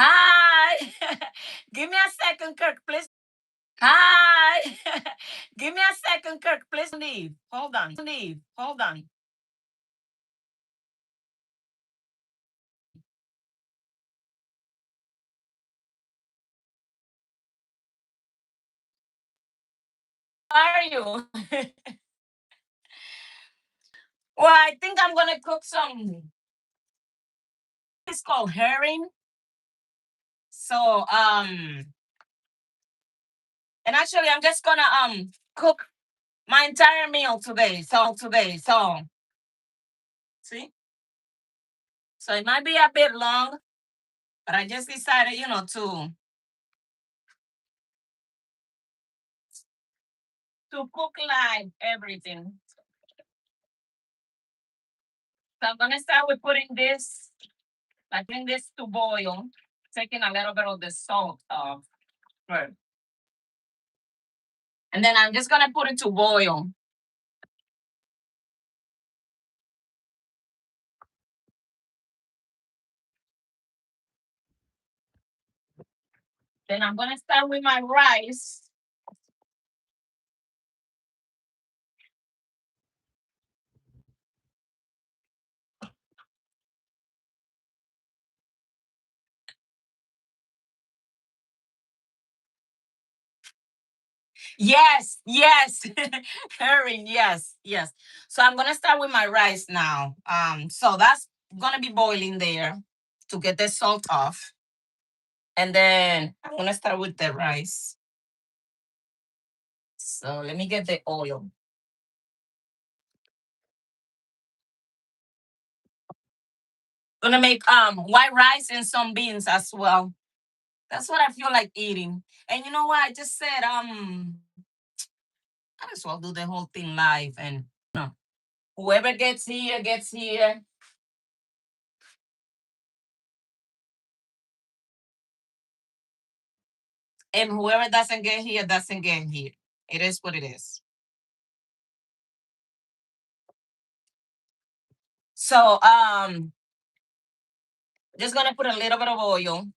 Hi. Give me a second, Kirk, please. Hi. Give me a second, Kirk, please leave. Hold on. Leave. Hold on. How are you? Well, I think I'm gonna cook some. It's called herring. So and actually I'm just gonna cook my entire meal today. So see? So it might be a bit long, but I just decided, to cook live everything. So I'm gonna start with putting this, like putting this to boil, taking a little bit of the salt off first. And then I'm just gonna put it to boil. Then I'm gonna start with my rice. Yes, yes. Herring, yes, yes. So I'm gonna start with my rice now. So that's gonna be boiling there to get the salt off. And then I'm gonna start with the rice. So let me get the oil. Gonna make white rice and some beans as well. That's what I feel like eating. And you know what? I just said I might as well do the whole thing live, and no, whoever gets here gets here. And whoever doesn't get here doesn't get here. It is what it is. So just gonna put a little bit of oil,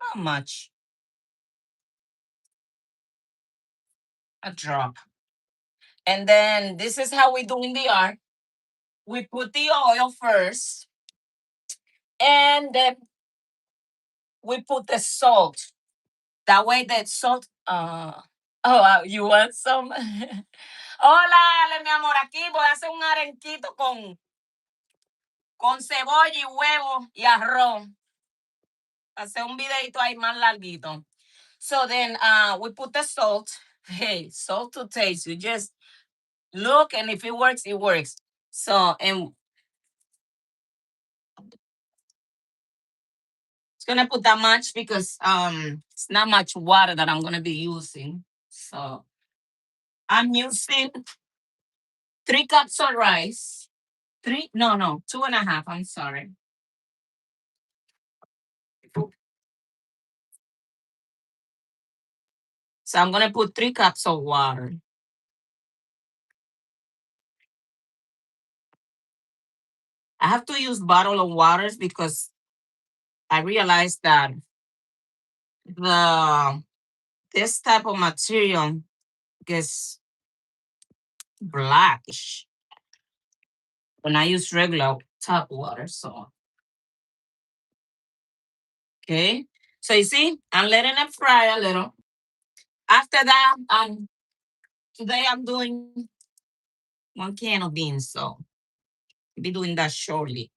not much, a drop. And then this is how we do in the art. We put the oil first, and then we put the salt. That way that salt oh, you want some? Hola, Ale, mi amor, aquí voy a hacer un arenquito con cebolla y huevo y arroz. Hacer un videito ahí más larguito. So then we put the salt. Hey, salt to taste. You just look, and if it works, it works. So, and it's gonna put that much because it's not much water that I'm gonna be using. So I'm using 3 cups of rice. Three? No, no, 2.5. I'm sorry. So I'm gonna put 3 cups of water. I have to use bottle of waters because I realized that the this type of material gets blackish when I use regular tap water. So okay. So you see, I'm letting it fry a little. After that, today I'm doing 1 can of beans, so I'll be doing that shortly.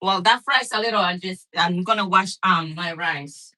Well, that fries a little. I'm gonna wash my rice.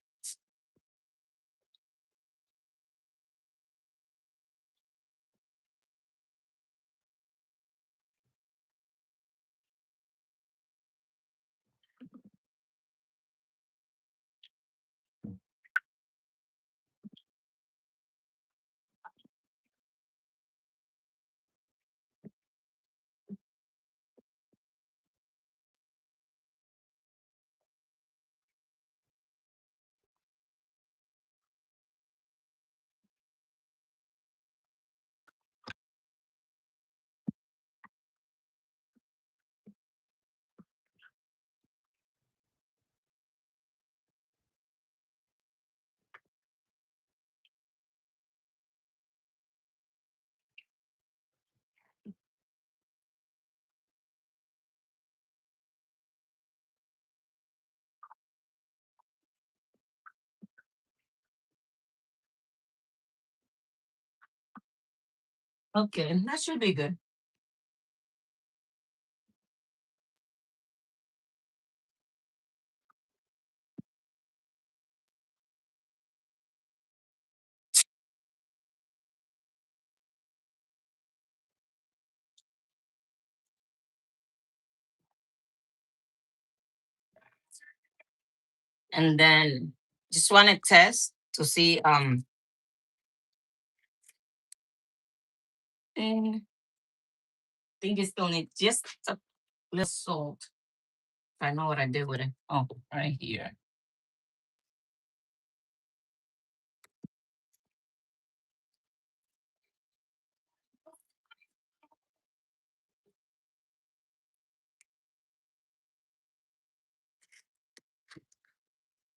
Okay, that should be good. And then just want to test to see I think it's still need just a little salt. I know what I did with it. Oh, right here.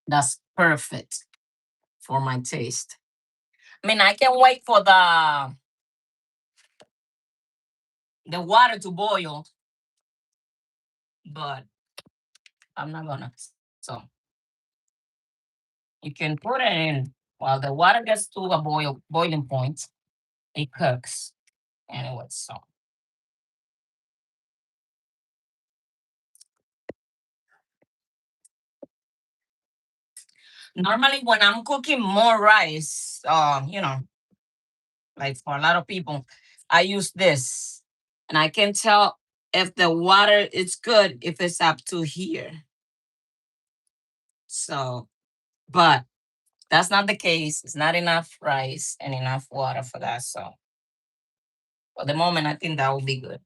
That's perfect for my taste. I mean, I can wait for the water to boil, but I'm not gonna. So you can put it in while the water gets to a boiling point. It cooks anyway. So normally when I'm cooking more rice, like for a lot of people, I use this, and I can tell if the water is good if it's up to here. So, but that's not the case. It's not enough rice and enough water for that. So, for the moment, I think that will be good.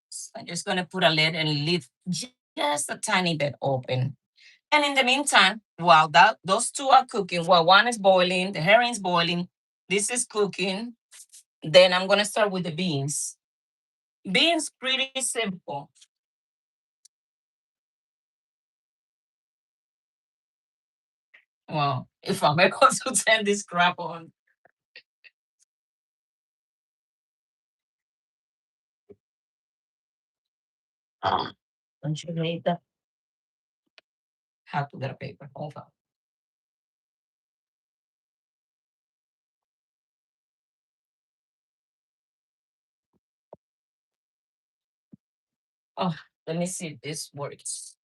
So I'm just gonna put a lid and leave just a tiny bit open. And in the meantime, while those two are cooking, while one is boiling, the herring's boiling, this is cooking. Then I'm gonna start with the beans. Beans pretty simple. Well, if I'm able to turn this crap on. Ah, don't you hate that? Have to get a paper. Hold on. Oh, let me see if this works.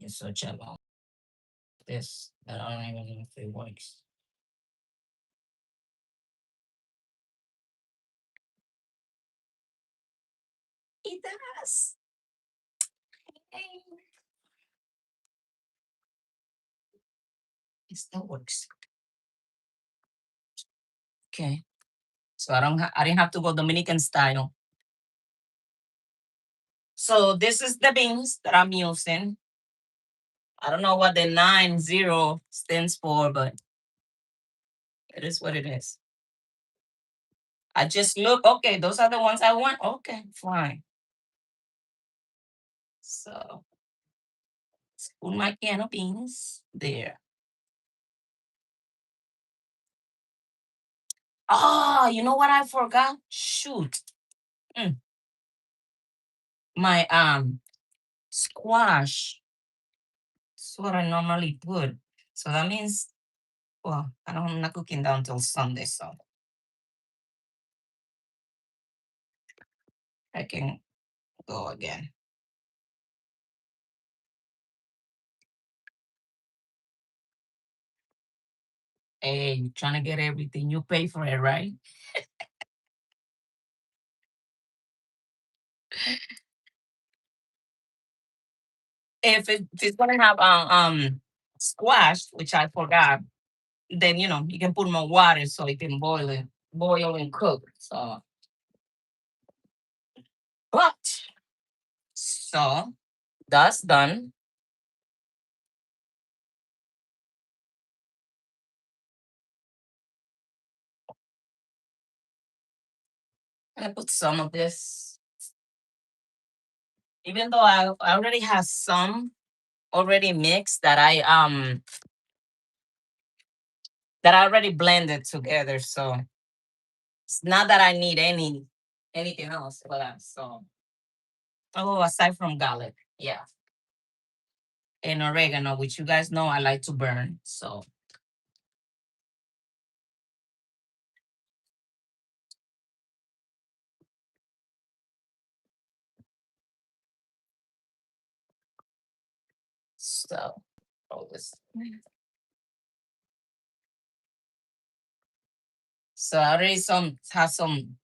It's such a long this that I don't even know if it works. It does. Hey, it still works. Okay. So I didn't have to go Dominican style. So this is the beans that I'm using. I don't know what the 90 stands for, but it is what it is. I just look, okay, those are the ones I want. Okay, fine. So spoon my can of beans there. Oh, you know what I forgot? Shoot. Mm, my squash. That's what I normally put. So that means, well, I'm not cooking down till Sunday, so I can go again. Hey, you trying to get everything. You pay for it, right? If it's gonna have squash, which I forgot, then you can put more water so it can boil and cook. So, but so that's done. I put some of this, even though I already have some already mixed that I already blended together. So it's not that I need anything else for that. So Oh, aside from garlic, yeah, and oregano, which you guys know I like to burn. So always. So I already some have some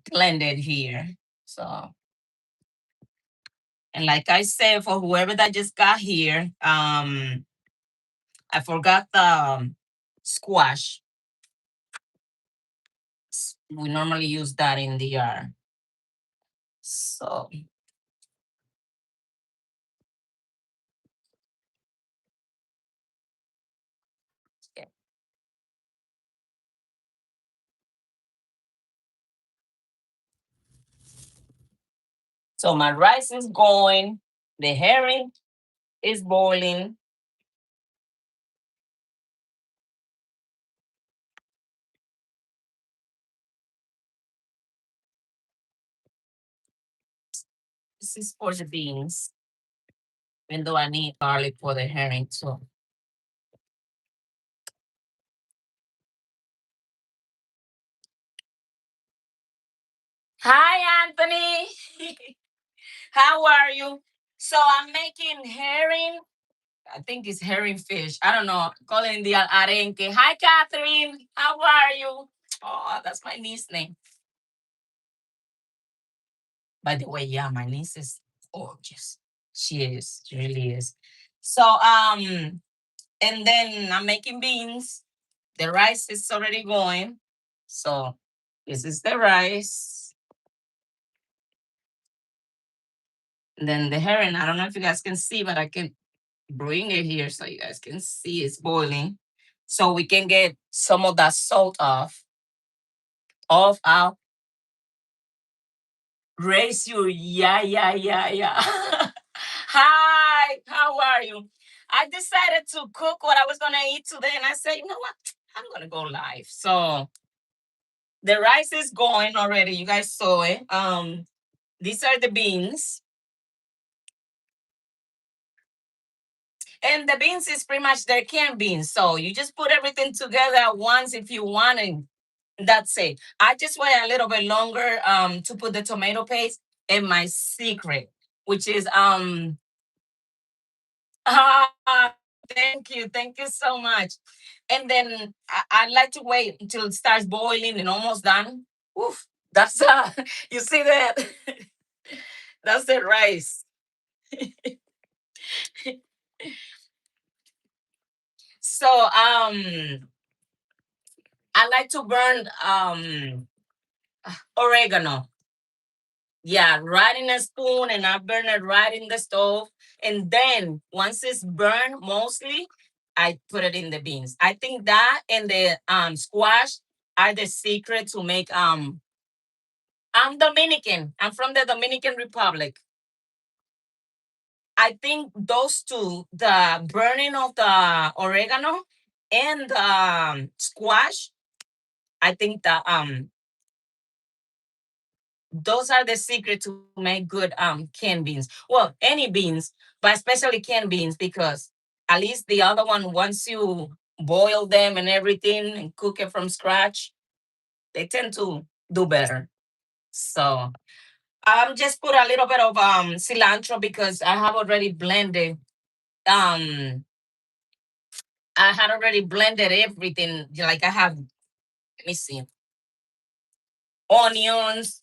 blended here. So, and like I said, for whoever that just got here, I forgot the squash. We normally use that in the yard. So, yeah. So my rice is going, the herring is boiling. This is for the beans, even though I need garlic for the herring too. Hi, Anthony. How are you? So I'm making herring. I think it's herring fish. I don't know. Calling the arenque. Hi, Catherine. How are you? Oh, that's my niece name. By the way, yeah, my niece is gorgeous. She is. She really is. So, and then I'm making beans. The rice is already going. So this is the rice. And then the herring, I don't know if you guys can see, but I can bring it here so you guys can see it's boiling. So we can get some of that salt off our raise you. Yeah, yeah, yeah, yeah. Hi, how are you? I decided to cook what I was gonna eat today, and I said, you know what? I'm gonna go live. So the rice is going already. You guys saw it. These are the beans. And the beans is pretty much their canned beans. So you just put everything together at once if you want, and that's it. I just wait a little bit longer to put the tomato paste. And my secret, which is ah, thank you so much. And then I like to wait until it starts boiling and almost done. Oof, that's you see that? That's the rice. So I like to burn oregano. Yeah, right in a spoon, and I burn it right in the stove. And then once it's burned mostly, I put it in the beans. I think that and the squash are the secret to make I'm Dominican. I'm from the Dominican Republic. I think those two, the burning of the oregano and the squash, I think that those are the secret to make good canned beans. Well, any beans, but especially canned beans because at least the other one, once you boil them and everything and cook it from scratch, they tend to do better. So just put a little bit of cilantro because I have already blended um I had already blended everything. Like I have, let me see, onions,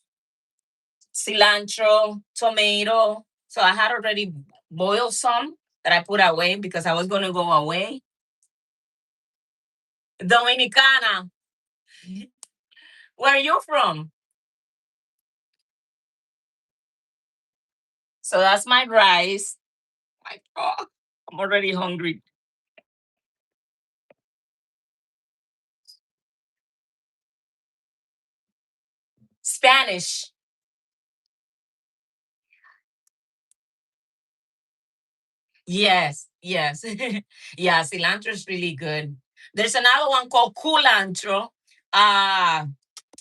cilantro, tomato. So I had already boiled some that I put away because I was going to go away. Dominicana, where are you from? So that's my rice. My God, I'm already hungry. Spanish. Yes, yes. Yeah, cilantro is really good. There's another one called culantro. Uh,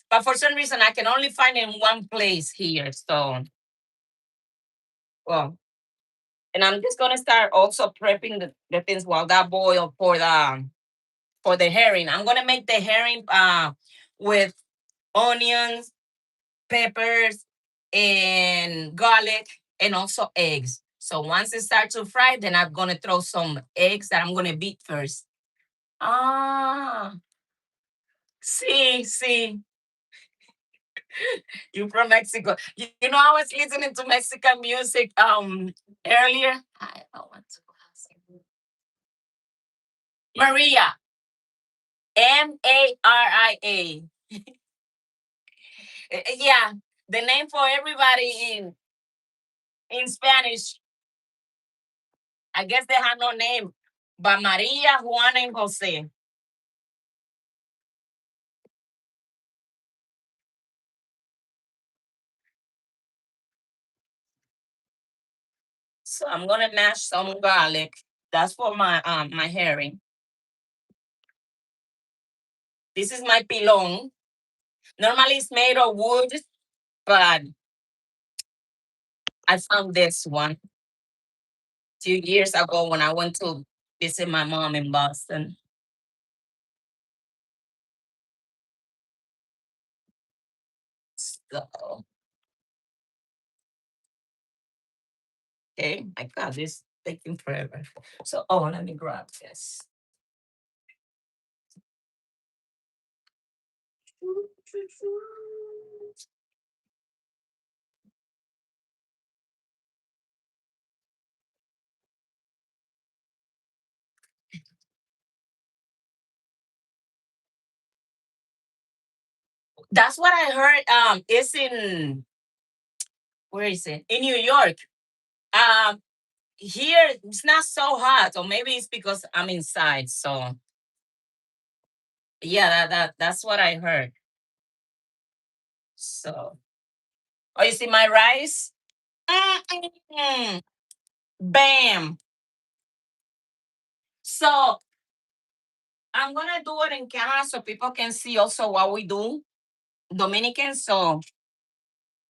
but for some reason I can only find it in one place here. So Well, and I'm just gonna start also prepping the things while that boil for the herring. I'm gonna make the herring with onions, peppers, and garlic, and also eggs. So once it starts to fry, then I'm gonna throw some eggs that I'm gonna beat first. Ah, see, you from Mexico. You know, I was listening to Mexican music earlier. I want to Maria. Maria. Yeah, the name for everybody in Spanish. I guess they have no name, but Maria, Juana, and Jose. So I'm gonna mash some garlic. That's for my herring. This is my pilon. Normally it's made of wood, but I found this one 2 years ago when I went to visit my mom in Boston. So okay, my God, this taking forever. So let me grab this. That's what I heard. It's in where is it? In New York. Um, Here it's not so hot, or maybe it's because I'm inside. So yeah, that's what I heard. So oh, you see my rice? Mm-mm. Bam. So I'm gonna do it in camera so people can see also what we do. Dominican. So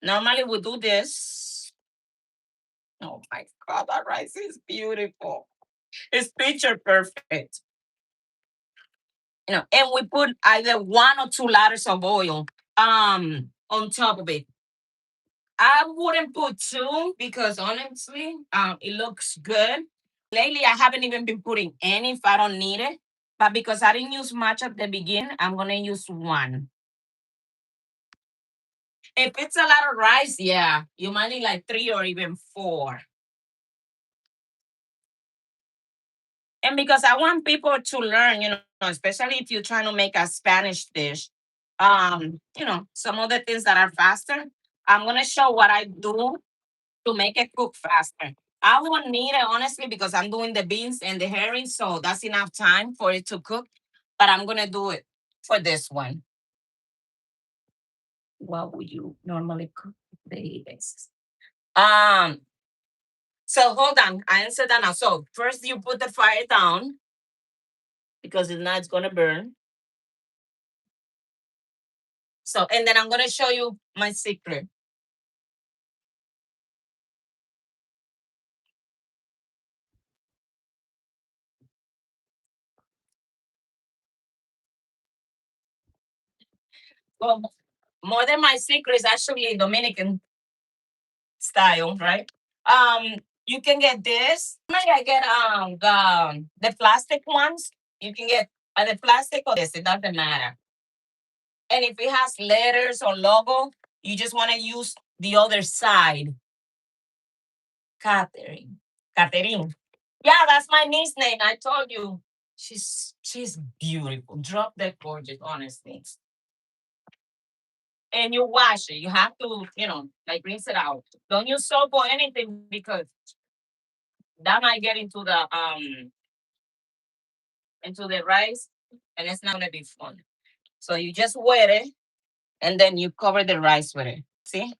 normally we do this. Oh my God, that rice is beautiful. It's picture perfect. And we put either 1 or 2 ladders of oil on top of it. I wouldn't put two because honestly, it looks good. Lately, I haven't even been putting any if I don't need it. But because I didn't use much at the beginning, I'm gonna use one. If it's a lot of rice, yeah, you might need like 3 or even 4. And because I want people to learn, especially if you're trying to make a Spanish dish, some of the things that are faster. I'm gonna show what I do to make it cook faster. I won't need it honestly because I'm doing the beans and the herring, so that's enough time for it to cook. But I'm gonna do it for this one. What would you normally cook daily basis? Um, so hold on, I answered that now. So first you put the fire down because if not, it's gonna burn. So and then I'm gonna show you my secret. Well, more than my secret is actually Dominican style, right? Um, you can get this. Normally, I get the plastic ones. You can get the plastic or this. It doesn't matter. And if it has letters or logo, you just want to use the other side. Catherine. Catherine. Yeah, that's my niece name. I told you. She's beautiful. Drop that gorgeous, honestly. And you wash it. You have to, like rinse it out. Don't use soap or anything because that might get into the rice and it's not gonna be fun. So you just wet it and then you cover the rice with it. See?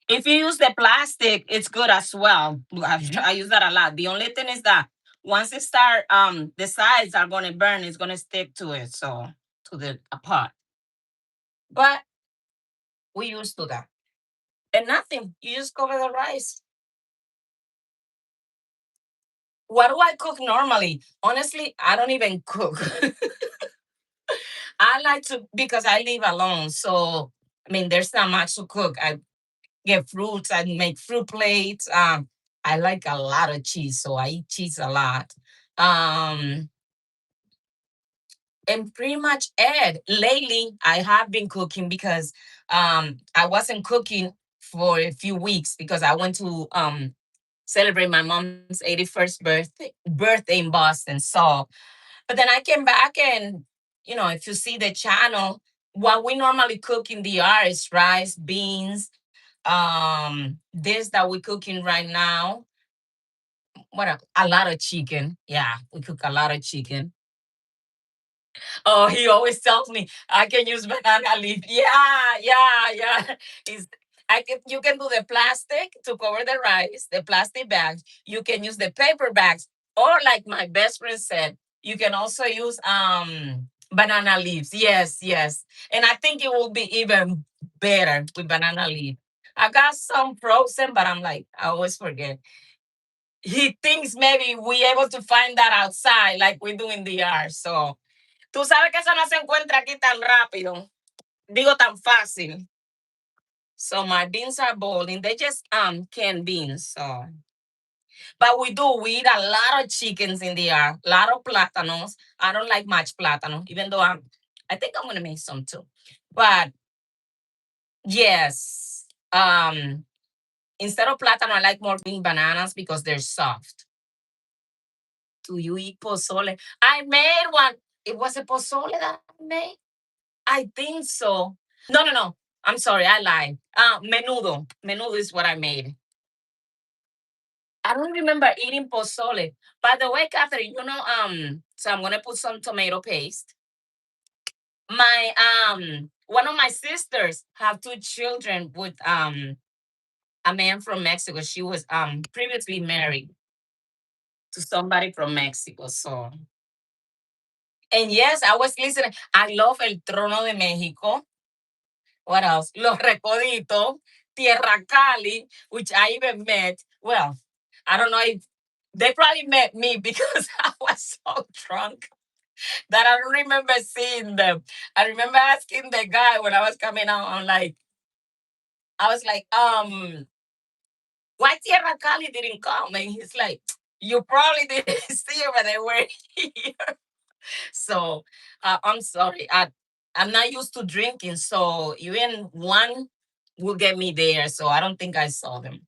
If you use the plastic, it's good as well. I use that a lot. The only thing is that once it start, the sides are gonna burn. It's gonna stick to it, so to the pot. But we used to that. And nothing. You just cover the rice. What do I cook normally? Honestly, I don't even cook. I like to because I live alone. So I mean there's not much to cook. I get fruits, I make fruit plates. I like a lot of cheese, so I eat cheese a lot. Um and pretty much Ed. Lately, I have been cooking because I wasn't cooking for a few weeks because I went to celebrate my mom's 81st birthday in Boston. So, but then I came back and if you see the channel, what we normally cook in the R is rice, beans, this that we're cooking right now. What a lot of chicken. Yeah, we cook a lot of chicken. Oh, he always tells me I can use banana leaf. Yeah, yeah, yeah. Is you can do the plastic to cover the rice, the plastic bags. You can use the paper bags, or like my best friend said, you can also use banana leaves. Yes, yes. And I think it will be even better with banana leaf. I got some frozen, but I'm like, I always forget. He thinks maybe we able to find that outside like we do in the yard. So tú sabes que eso no se encuentra aquí tan rápido. Digo tan fácil. So my beans are boiling. They just canned beans. So but we eat a lot of chickens in the yard, a lot of plátanos. I don't like much plátano, even though I think I'm gonna make some too. But yes. Instead of plátano, I like more green bananas because they're soft. Do you eat pozole? I made one. It was a pozole that I made. I think so. No, no, no. I'm sorry, I lied. Menudo. Menudo is what I made. I don't remember eating pozole. By the way, Catherine, so I'm gonna put some tomato paste. My one of my sisters have two children with a man from Mexico. She was previously married to somebody from Mexico. So and yes, I was listening. I love El Trono de México. What else? Los Recoditos, Tierra Cali, which I even met. Well, I don't know if they probably met me because I was so drunk that I don't remember seeing them. I remember asking the guy when I was coming out, I was like, why Tierra Cali didn't come? And he's like, you probably didn't see it when they were here. So I'm sorry. I'm not used to drinking, so even one will get me there. So I don't think I saw them.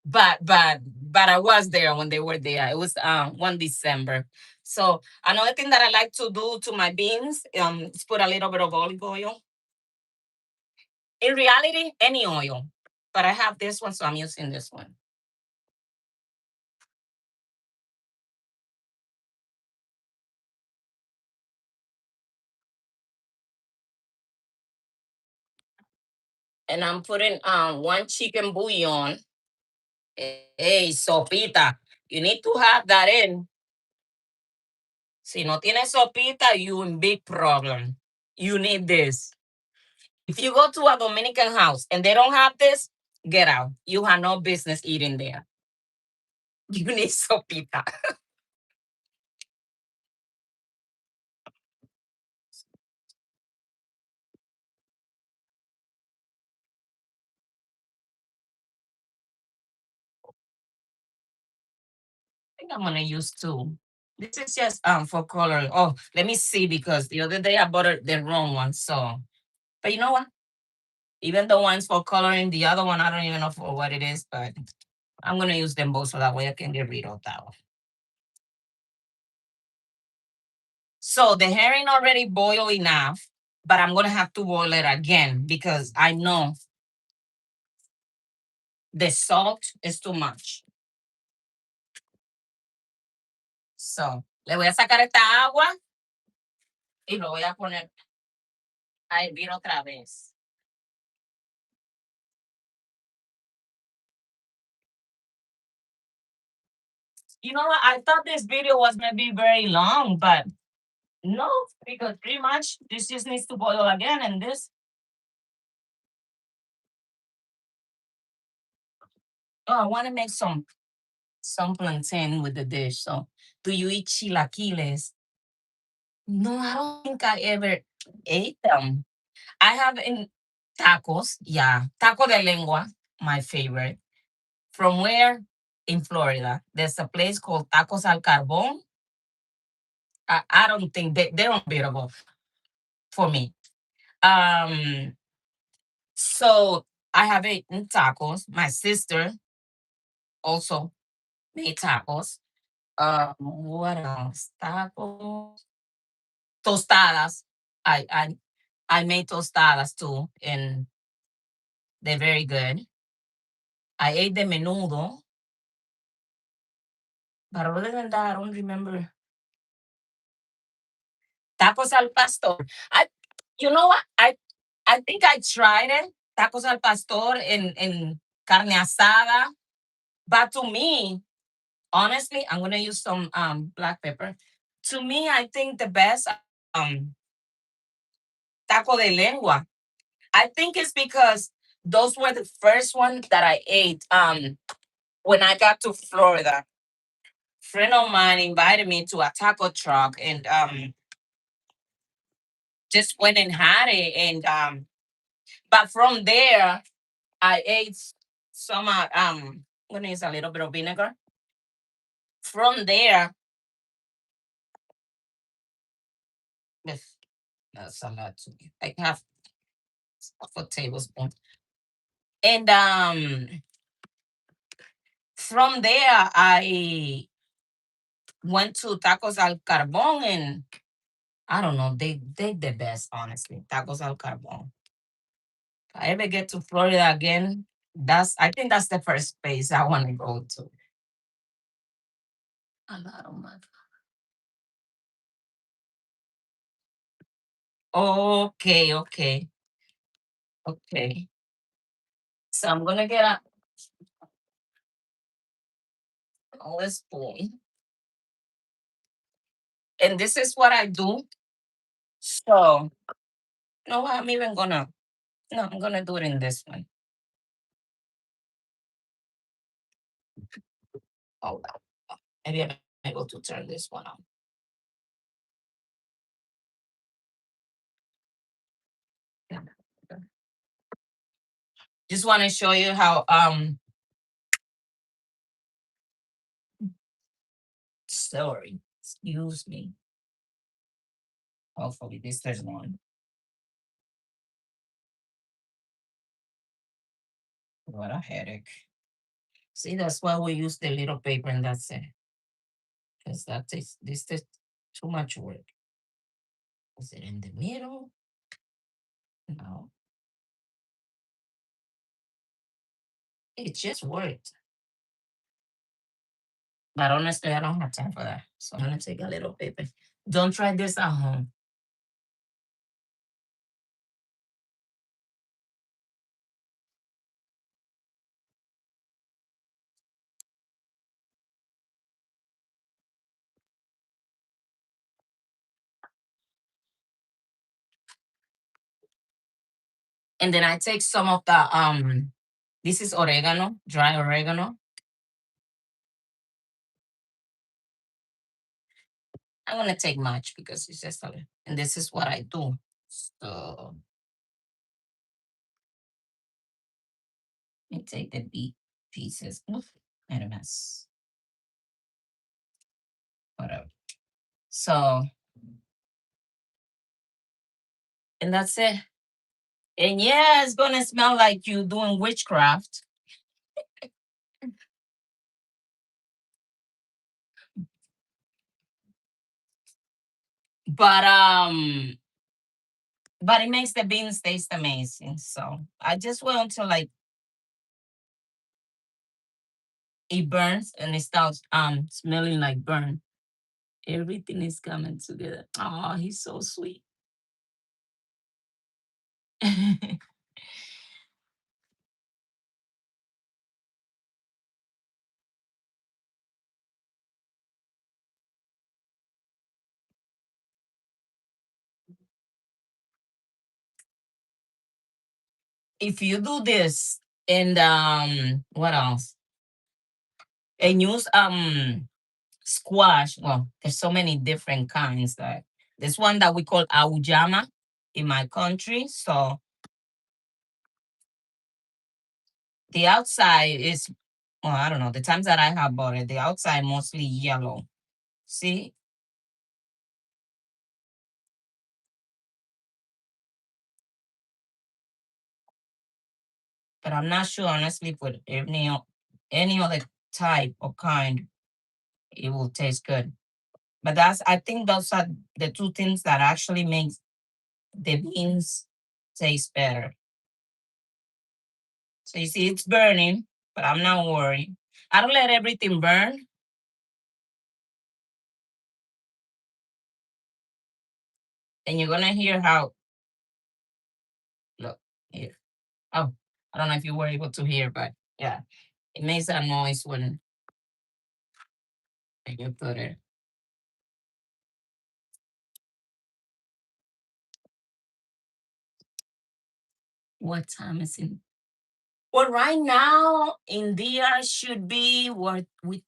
But I was there when they were there. It was 1 December. So another thing that I like to do to my beans is put a little bit of olive oil. In reality, any oil. But I have this one, so I'm using this one. And I'm putting one chicken bouillon. Hey, sopita. You need to have that in. Si no tienes sopita, you in big problem. You need this. If you go to a Dominican house and they don't have this, get out. You have no business eating there. You need sopita. I think I'm gonna use two. This is just for coloring. Oh, let me see because the other day I bought the wrong one. So, but you know what? Even the one's for coloring, the other one I don't even know for what it is, but I'm gonna use them both so that way I can get rid of that one. So the herring already boiled enough, but I'm gonna have to boil it again because I know the salt is too much. So le voy a sacar esta agua y lo voy a poner a hervir otra vez. You know what? I thought this video was gonna be very long, but no, because pretty much this just needs to boil again and this Oh, I want to make some plantain with the dish. So, do you eat chilaquiles? No, I don't think I ever ate them. I have in tacos. Yeah, taco de lengua, my favorite. From where? In Florida. There's a place called Tacos al Carbon. I don't think they're unbeatable for me. Um, so I have eaten tacos. My sister also made tacos. What else? Tacos, tostadas. I I I made tostadas too, and they're very good. I ate the menudo, but other than that, I don't remember. Tacos al pastor. You know what? I think I tried it. Tacos al pastor in carne asada. But to me, honestly, I'm gonna use some black pepper. To me, I think the best um taco de lengua. I think it's because those were the first ones that I ate when I got to Florida. Friend of mine invited me to a taco truck and just went and had it and but from there I ate some I'm gonna use a little bit of vinegar. From there, yes, that's a lot to me. I have half a tablespoon. And from there I went to Tacos al Carbon and I don't know, they the best, honestly. Tacos al Carbon. If I ever get to Florida again, I think that's the first place I want to go to. A lot of money. Okay, okay, okay. So I'm gonna get a spoon. And this is what I do. So no, I'm even gonna no, I'm gonna do it in this one. Hold on. Maybe I'm able to turn this one on. Yeah. Just want to show you how sorry. Excuse me. Hopefully this is one. What a headache. See, that's why we use the little paper and that's it. Because this is too much work. Is it in the middle? No. It just worked. But honestly, I don't have time for that. So I'm gonna take a little paper. Don't try this at home. And then I take some of the this is oregano, dry oregano. I'm gonna take much because it's just a little. And this is what I do. So let me take the beet pieces. Oof, made a mess. Whatever. So and that's it. And yeah, it's gonna smell like you doing witchcraft. But it makes the beans taste amazing. So I just wait until like it burns and it starts smelling like burn. Everything is coming together. Oh, he's so sweet. If you do this and what else? and use squash. Well, there's so many different kinds. That there's one that we call auyama in my country. So the outside is, well, I don't know. The times that I have bought it, the outside mostly yellow. See, but I'm not sure honestly with any other type or kind it will taste good. But that's I think those are the two things that actually makes the beans taste better. So you see, it's burning, but I'm not worried. I don't let everything burn, and you're gonna hear how. Look here. Oh, I don't know if you were able to hear, but yeah, it makes a noise when you put it. What time is it? Well, right now in DR should be what with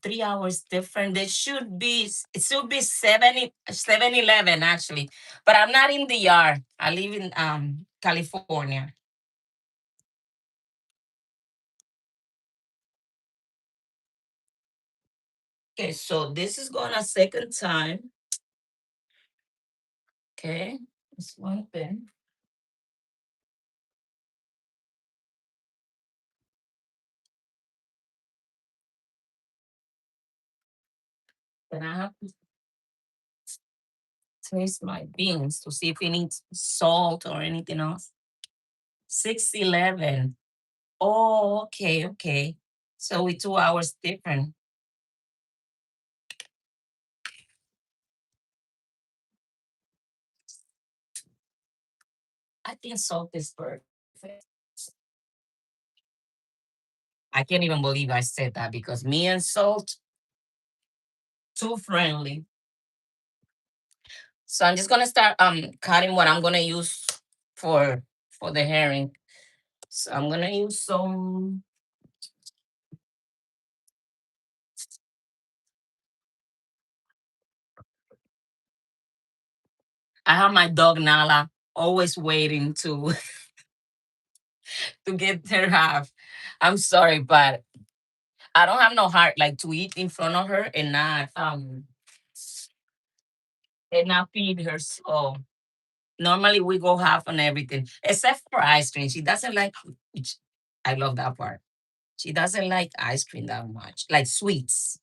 3 hours different. There should be it should be 7:11 actually. But I'm not in DR. I live in California. Okay, so this is going a second time. Okay, this one thing. Then I have to taste my beans to see if it needs salt or anything else. 6:11. Oh, okay, okay. So we 2 hours different. I think salt is perfect. I can't even believe I said that because me and salt, too friendly. So I'm just gonna start cutting what I'm gonna use for for the herring. So I'm gonna use some. I have my dog Nala always waiting to to get their half. I'm sorry, but I don't have no heart like to eat in front of her and not feed her. So normally we go half on everything except for ice cream. She doesn't like, which I love that part. She doesn't like ice cream that much, like sweets.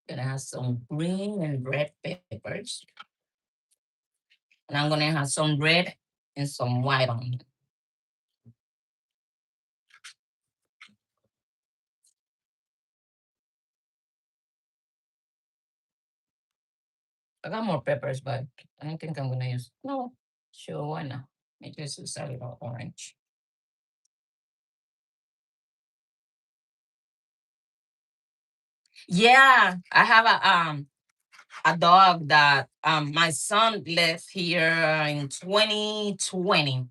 Gonna have some green and red peppers, and I'm gonna have some red and some white on it. I got more peppers, but I don't think I'm gonna use. No, sure, why not? I just use a little orange. Yeah, I have a dog that my son left here in 2020.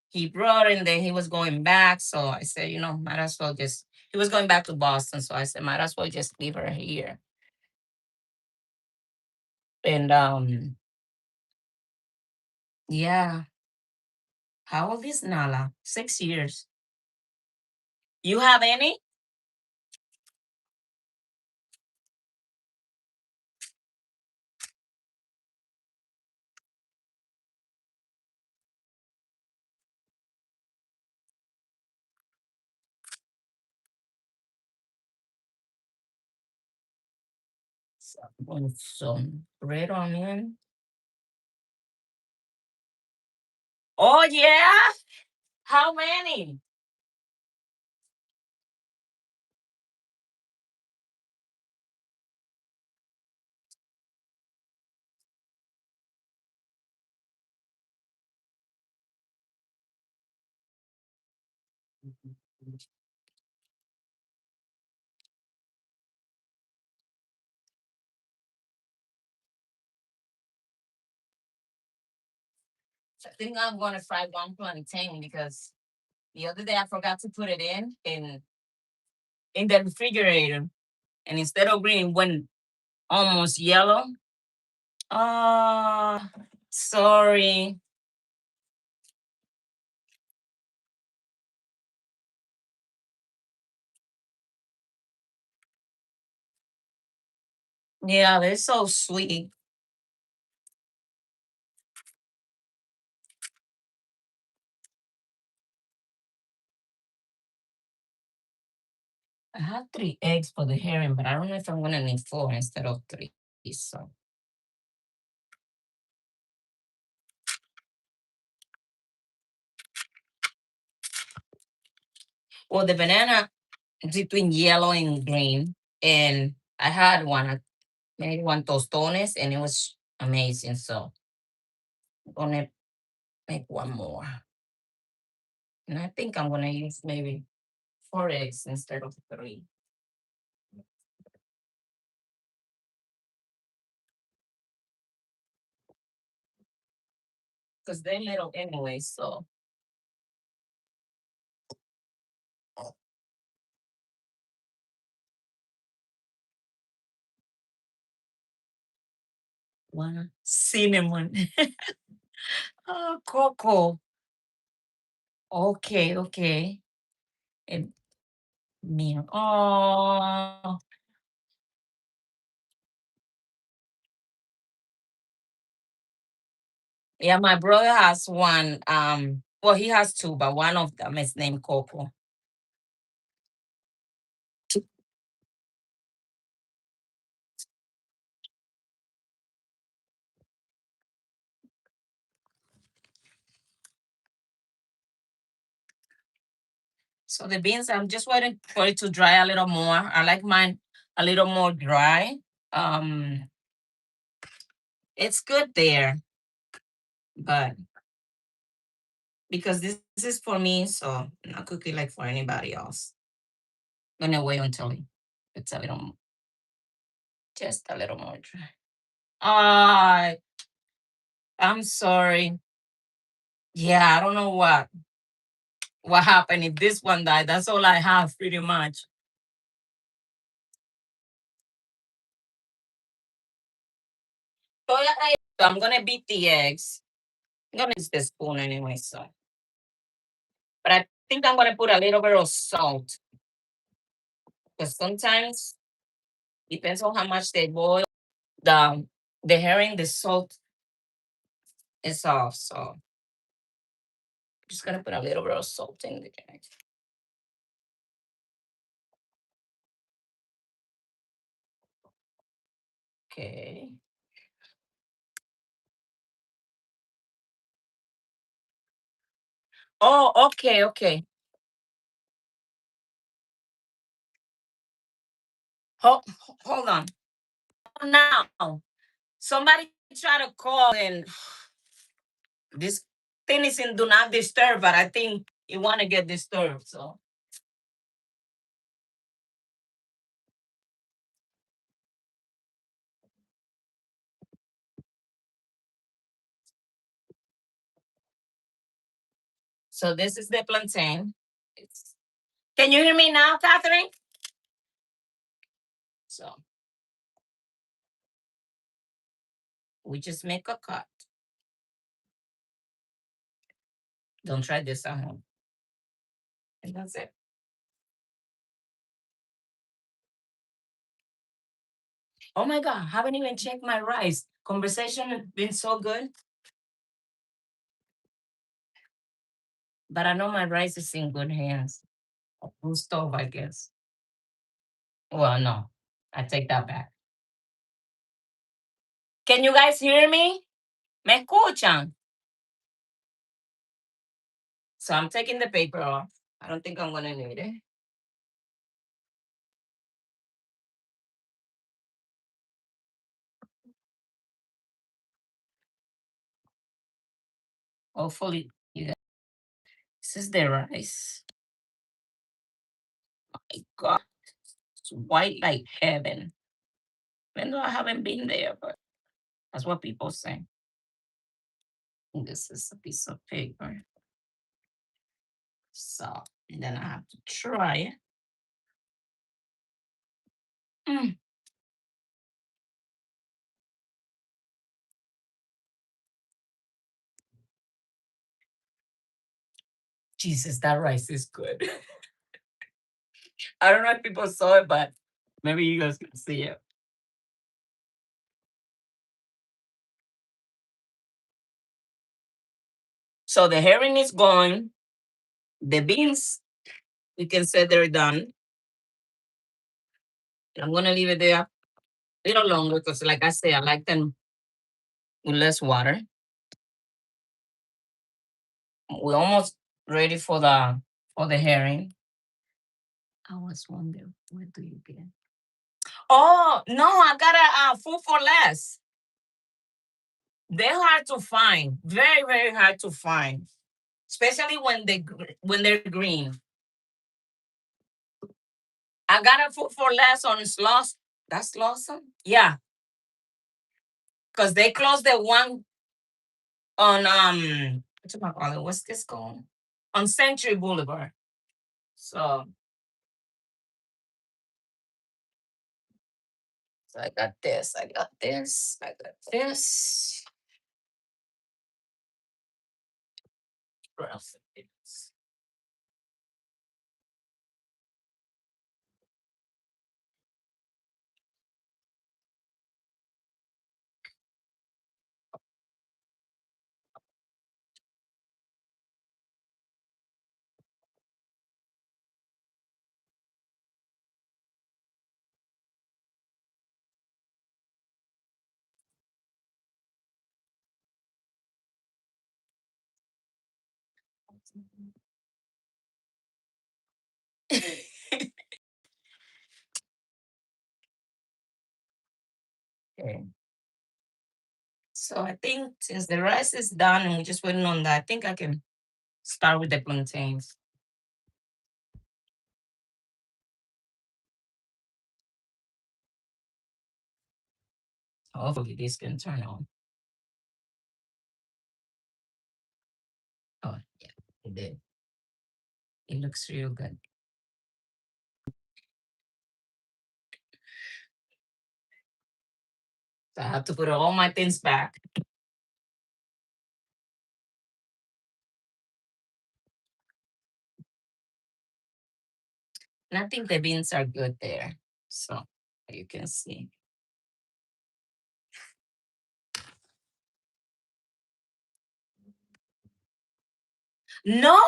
He brought and then he was going back. So I said, might as well just he was going back to Boston. So I said, might as well just leave her here. And yeah. How old is Nala? 6 years. You have any? Some red onion. Oh yeah. How many? I think I'm gonna fry one plantain because the other day I forgot to put it in the refrigerator, and instead of green, it went almost yellow. Ah, sorry. Yeah, they're so sweet. I had 3 eggs for the herring, but I don't know if I'm gonna need 4 instead of 3. So, well, the banana is between yellow and green, and I had one. I made one tostones, and it was amazing. So, I'm gonna make one more, and I think I'm gonna use maybe 4 eggs instead of 3 because they're little anyway. So, one cinnamon. Oh, cocoa. Okay, okay. And milk. Oh, yeah. My brother has one. Well, he has two, but one of them is named Coco. So the beans, I'm just waiting for it to dry a little more. I like mine a little more dry. Um, it's good there, but because this is for me, so I'm not cooking like for anybody else. Gonna wait until it's a little, just a little more dry. Uh, I'm sorry. Yeah, I don't know what happened if this one died. That's all I have pretty much. So yeah, I'm gonna beat the eggs. I'm gonna use the spoon anyway, so. But I think I'm gonna put a little bit of salt because sometimes depends on how much they boil. The the herring, the salt is off, so I'm just gonna put a little bit of salt in the egg. Okay. Oh, okay, okay. Hold on. Now, somebody try to call and this thing is in do not disturb, but I think you want to get disturbed. So this is the plantain. Can you hear me now, Catherine? So we just make a cut. Don't try this at home. And that's it. Oh my God, haven't even checked my rice. Conversation has been so good, but I know my rice is in good hands. Good stove, I guess. Well, no, I take that back. Can you guys hear me? ¿Me escuchan? So I'm taking the paper off. I don't think I'm gonna need it. Hopefully, you guys. This is the rice. God, it's white like heaven. Even though I haven't been there, but that's what people say. This is a piece of paper. So, and then I have to try it. Mm, Jesus, that rice is good. I don't know if people saw it, but maybe you guys can see it. So the herring is gone. The beans, we can say they're done. I'm gonna leave it there a little longer because, like I say, I like them with less water. We're almost ready for the herring. I was wondering, where do you get? Oh no, I got a food for less. They're hard to find, very very hard to find, especially when they're green. I got a food for less on Sloss. That's Lawson, yeah, because they closed the one on what's this called? On Century Boulevard. So, so I got this, I got this, I got this. What else is? Okay. So I think since the rice is done and we're just waiting on that, I think I can start with the plantains. Hopefully this can turn on. Oh yeah, it did. It looks real good. So I have to put all my things back. And I think the beans are good there. So you can see. No.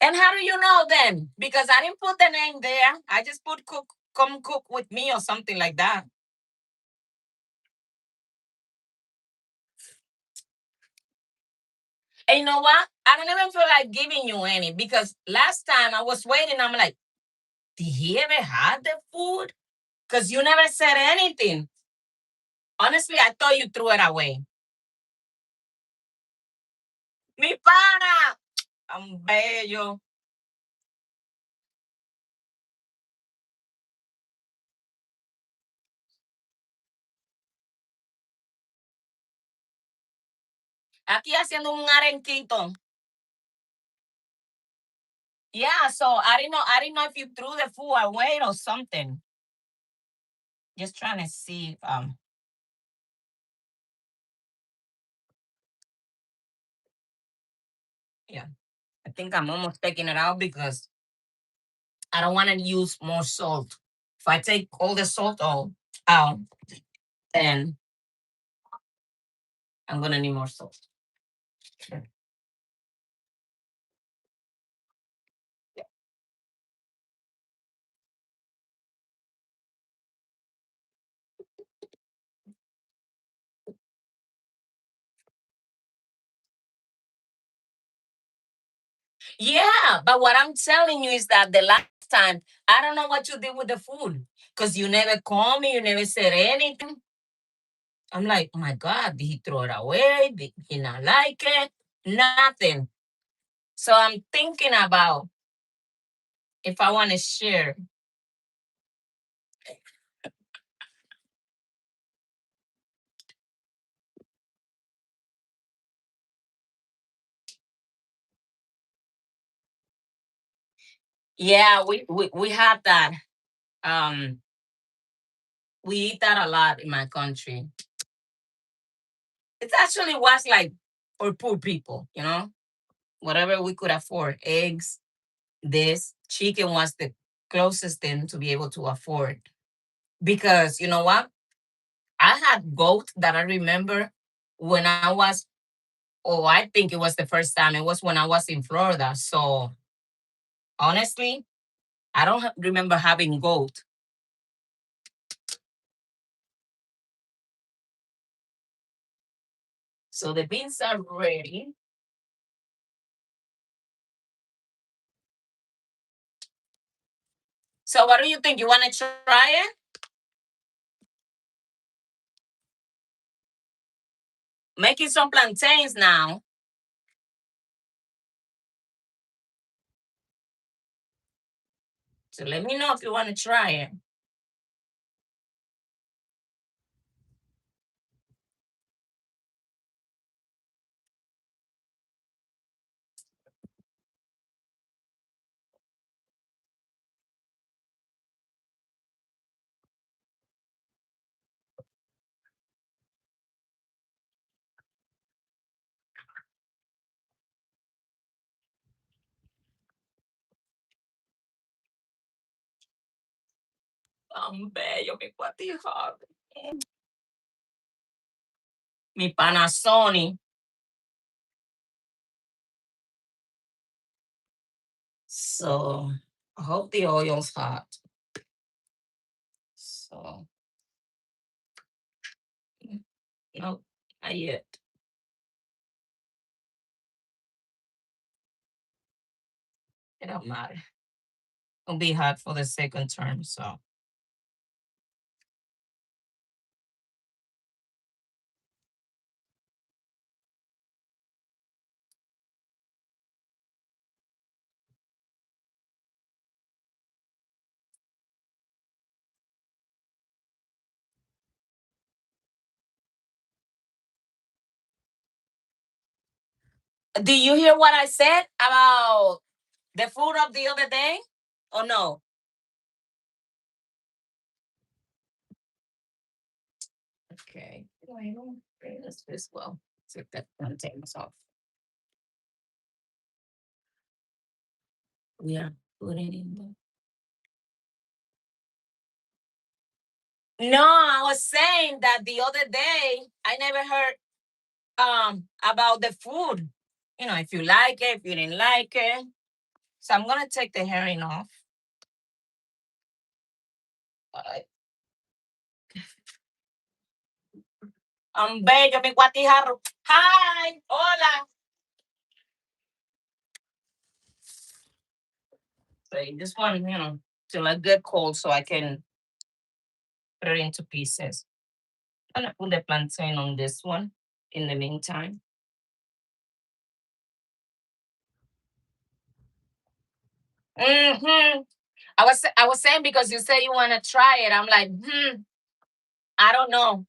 And how do you know then? Because I didn't put the name there. I just put cook, come cook with me or something like that. And you know what? I don't even feel like giving you any because last time I was waiting, I'm like, did he ever have the food? Because you never said anything. Honestly, I thought you threw it away. Mi pana! I'm bello. Aquí haciendo un arenquito. Yeah, so I didn't know if you threw the food away or something. Just trying to see if yeah. I think I'm almost taking it out because I don't want to use more salt. If I take all the salt out, then I'm gonna need more salt. Yeah, but what I'm telling you is that the last time, I don't know what you did with the food because you never called me, you never said anything. I'm like, oh my God, did he throw it away? Did he not like it? Nothing. So I'm thinking about if I want to share. Yeah, we have that. Um, we eat that a lot in my country. It actually was like for poor people, whatever we could afford. Eggs, this chicken was the closest thing to be able to afford. Because you know what? I had goat that I remember when I was, oh, I think it was the first time. It was when I was in Florida. So honestly, I don't remember having goat. So the beans are ready. So what do you think? You want to try it? Making some plantains now. So let me know if you want to try it. Bello, mi cuatijo. Mi Panasonic. So I hope the oil's hot. So no, not yet. It don't matter. It'll be hot for the second term. So do you hear what I said about the food of the other day? Or no? Okay. Well, let's this well. Take that containers off. We are putting in the. No, I was saying that the other day I never heard about the food. If you like it, if you didn't like it. So I'm gonna take the herring off. Alright. Bello, mi guatijarro. Hi, hola. So this one, till I get cold so I can put it into pieces. I'm gonna put the plantain on this one in the meantime. Hmm. I was saying because you say you want to try it. I'm like, I don't know.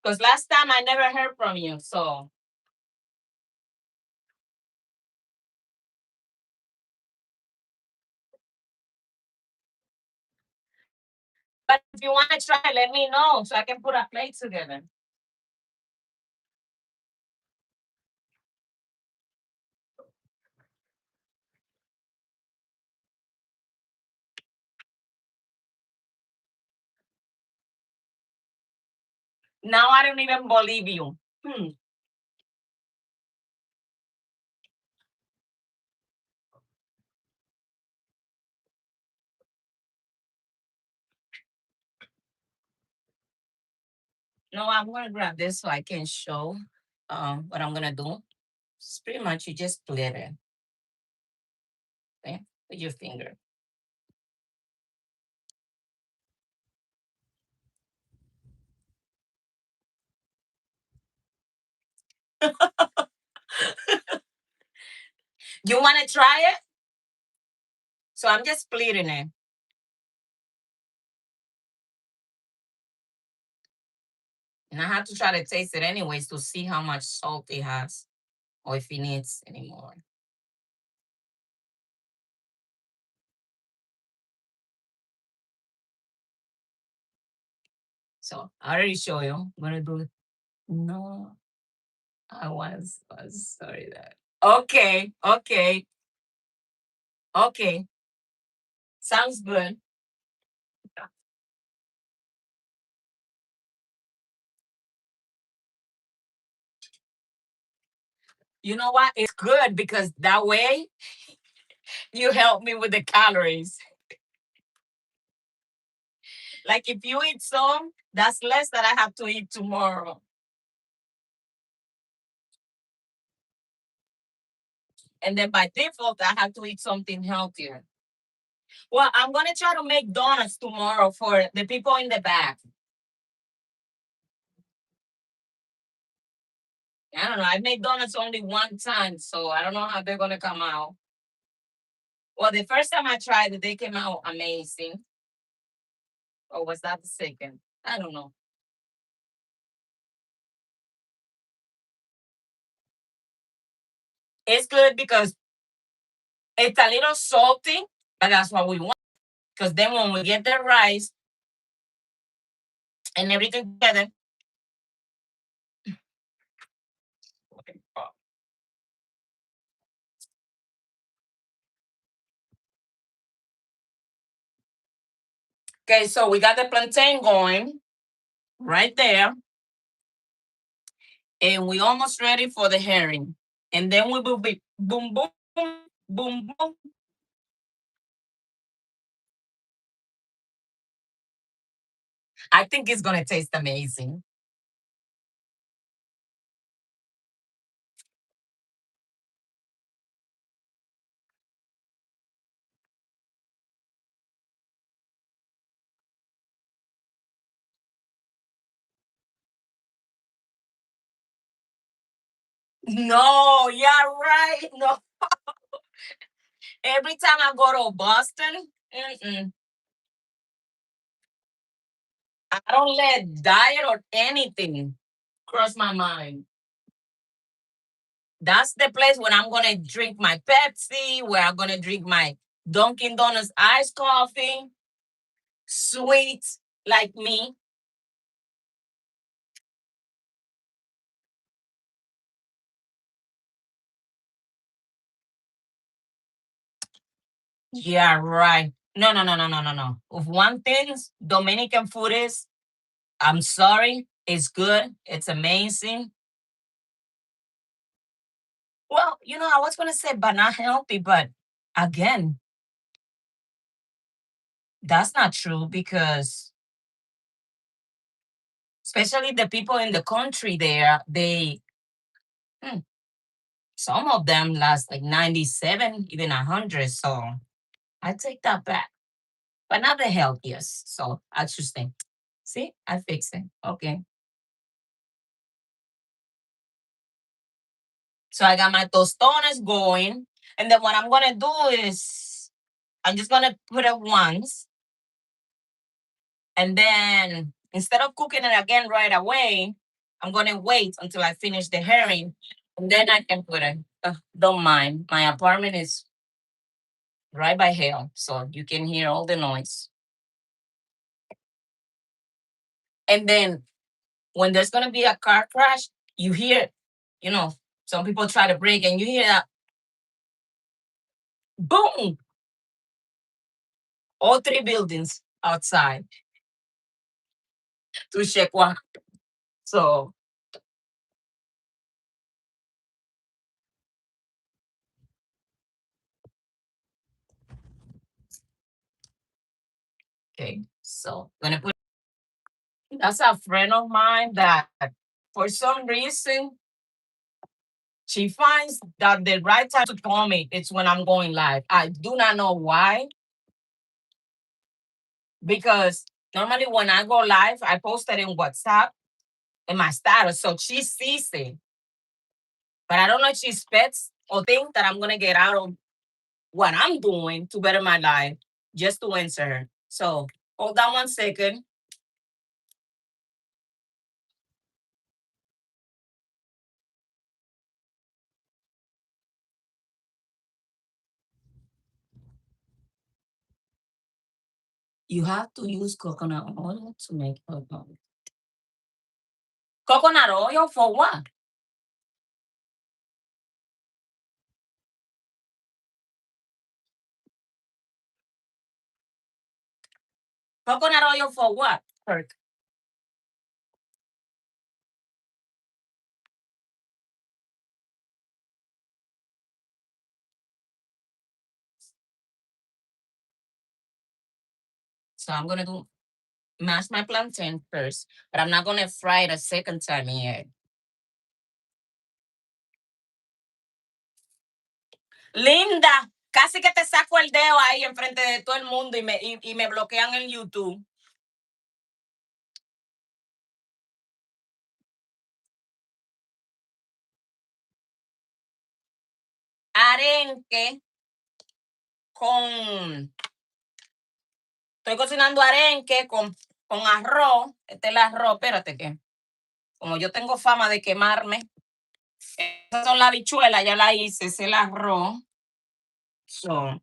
Because last time I never heard from you. So, but if you want to try, let me know so I can put a plate together. Now I don't even believe you. No, I'm gonna grab this so I can show what I'm gonna do. It's pretty much you just split it, okay, with your finger. You want to try it? So I'm just splitting it. And I have to try to taste it anyways to see how much salt it has or if it needs any more. So I already show you. I'm gonna do it. No, I was sorry that. Okay, okay, okay. Sounds good. You know what? It's good because that way you help me with the calories. Like if you eat some, that's less that I have to eat tomorrow. And then by default, I have to eat something healthier. Well, I'm gonna try to make donuts tomorrow for the people in the back. I don't know. I made donuts only one time, so I don't know how they're gonna come out. Well, the first time I tried it, they came out amazing. Or was that the second? I don't know. It's good because it's a little salty, but that's what we want. Because then when we get the rice and everything together, okay, so we got the plantain going right there, and we almost ready for the herring. And then we will be boom, boom, boom, boom. I think it's gonna taste amazing. No, yeah, right. No, every time I go to Boston, I don't let diet or anything cross my mind. That's the place where I'm gonna drink my Pepsi, where I'm gonna drink my Dunkin' Donuts iced coffee, sweet like me. Yeah, right. No, no, no, no, no, no, no. If one thing Dominican food is, I'm sorry, it's good, it's amazing. Well, I was gonna say, but not healthy, but again, that's not true because especially the people in the country there, hmm, some of them last like 97, even 100. So I take that back, but not the healthiest. So I just think, see, I fix it. Okay. So I got my tostones going. And then what I'm going to do is I'm just going to put it once. And then instead of cooking it again right away, I'm going to wait until I finish the herring. And then I can put it. Don't mind. My apartment is right by hell. So you can hear all the noise. And then when there's going to be a car crash, you hear, you know, some people try to break and you hear that boom, all three buildings outside to check one. So, okay. So, I'm going to put that's a friend of mine that for some reason she finds that the right time to call me it's when I'm going live. I do not know why because normally when I go live, I post it in WhatsApp in my status so she sees it. But I don't know if she expects or think that I'm gonna get out of. what I'm doing to better my life just to answer her. So hold on 1 second. You have to use coconut oil to make coconut oil for what? Coconut oil for what? Kirk? So I'm gonna do mash my plantain first, but I'm not gonna fry it a second time yet. Linda, casi que te saco el dedo ahí enfrente de todo el mundo y me bloquean en YouTube. Arenque con. Estoy cocinando arenque con arroz. Este es el arroz, espérate que. Como yo tengo fama de quemarme, esas son las habichuelas, ya la hice, es el arroz. So,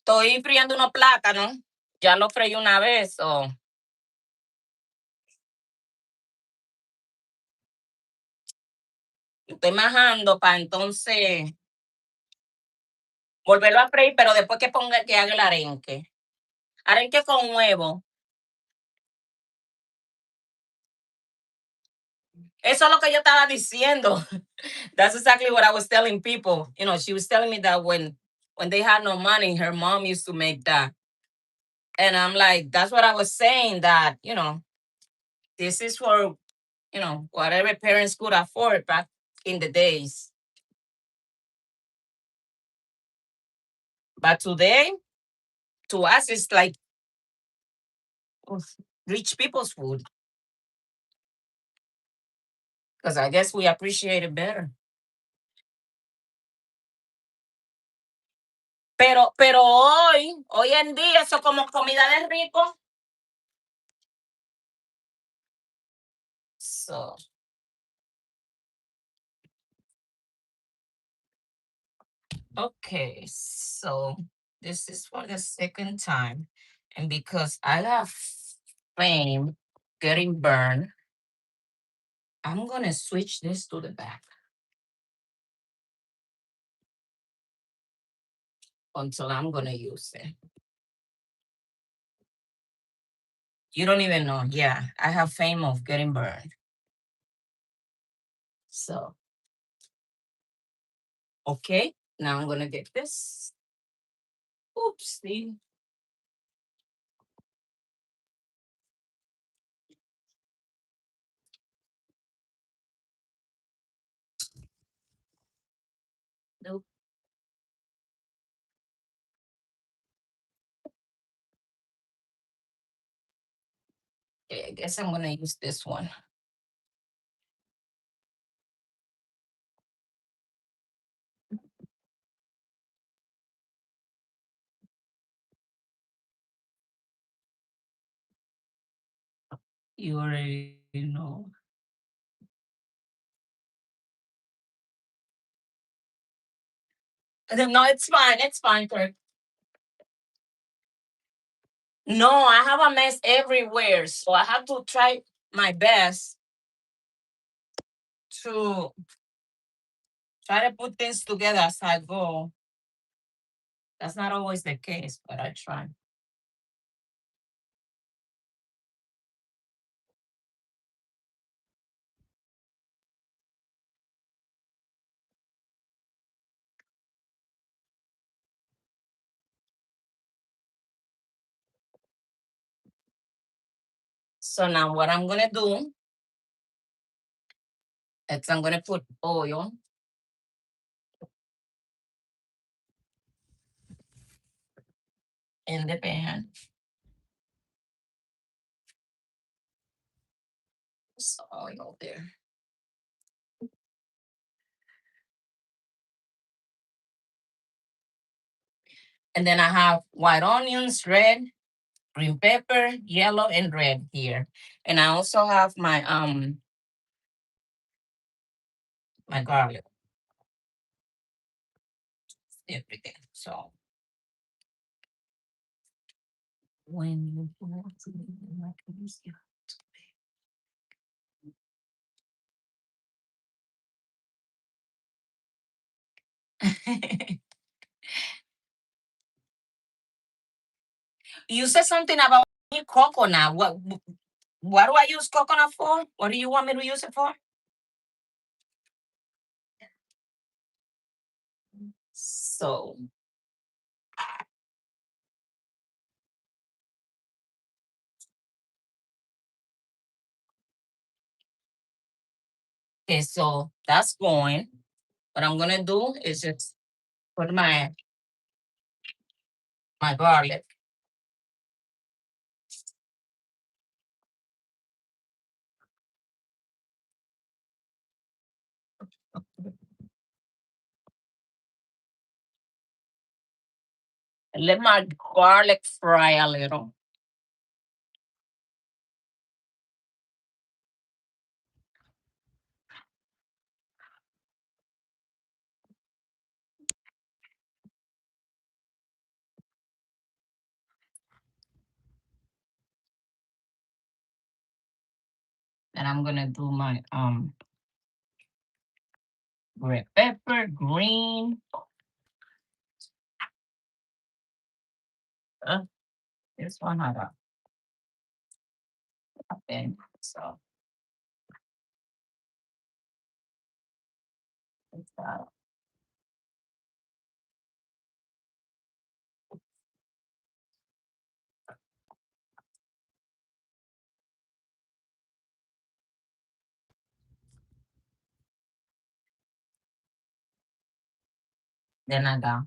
estoy friendo unos plátanos. Ya lo freí una vez. So, estoy majando para entonces volverlo a freír, pero después que ponga que haga el arenque. Arenque con huevo. Eso es lo que yo estaba diciendo. That's exactly what I was telling people. You know, she was telling me that when they had no money, her mom used to make that. And I'm like, that's what I was saying, that, this is for, whatever parents could afford back in the days. But today, to us, it's like rich people's food. Because I guess we appreciate it better. Pero hoy en día, eso como comida de rico. So, okay, so this is for the second time. And because I have fame getting burned, I'm going to switch this to the back until I'm going to use it. You don't even know. Yeah, I have fame of getting burned. So, okay, now I'm going to get this. Oopsie. Nope. Okay, I guess I'm going to use this one. You already know. No, it's fine. It's fine, Kirk. No, I have a mess everywhere. So I have to try my best to try to put things together as I go. That's not always the case, but I try. So now what I'm gonna do is I'm gonna put oil in the pan. Some oil there. And then I have white onions, red, green pepper, yellow, and red here. And I also have my garlic, everything. So when you go to the market, you said something about coconut. What do I use coconut for? What do you want me to use it for? So okay, so that's going. What I'm gonna do is just put my garlic. And let my garlic fry a little. Then I'm gonna do my red pepper, green. Uh, this one had a thing. So it's then I got.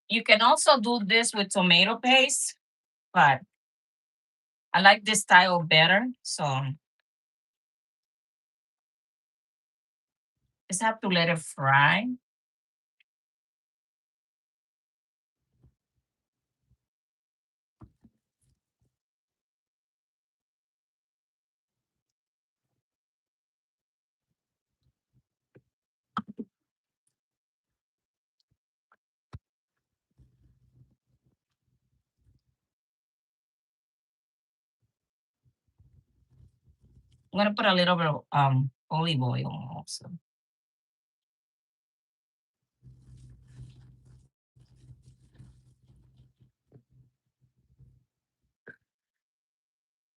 You can also do this with tomato paste, but I like this style better. So just have to let it fry. I'm gonna put a little bit of olive oil also.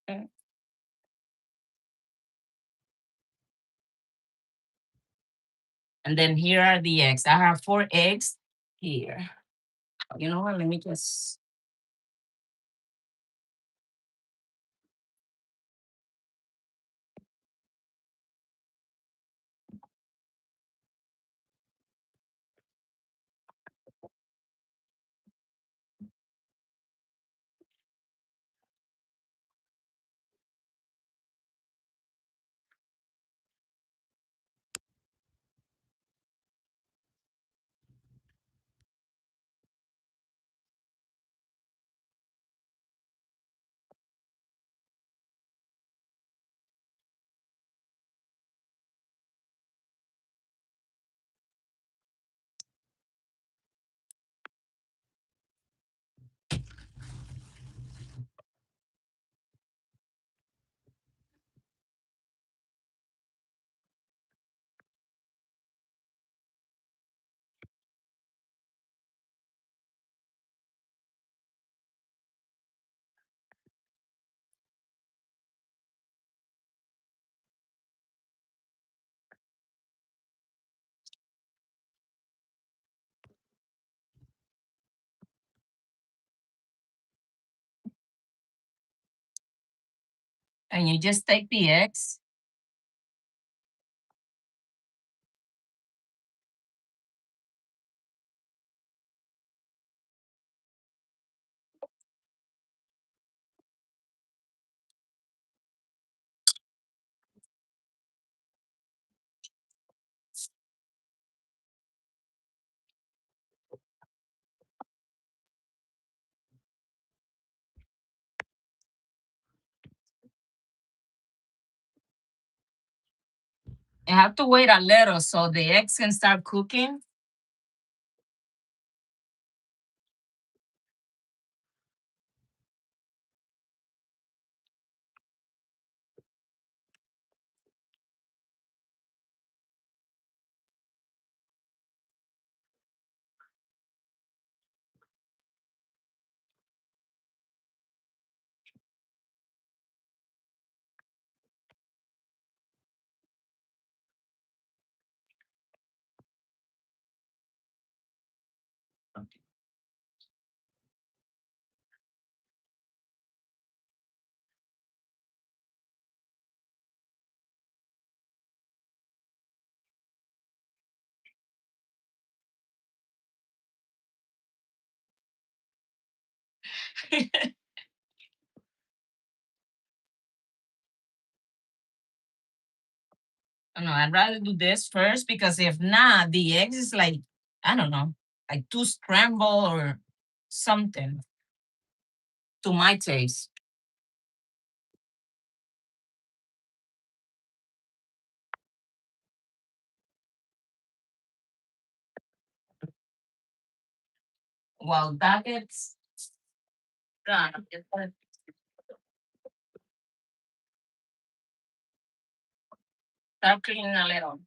Okay. And then here are the eggs. I have 4 eggs here. You know what? Let me just And you just take the eggs. You have to wait a little so the eggs can start cooking. No, I'd rather do this first because if not, the eggs is like, I don't know, like too scrambled or something to my taste. While that gets done, I'm just gonna start cleaning a little.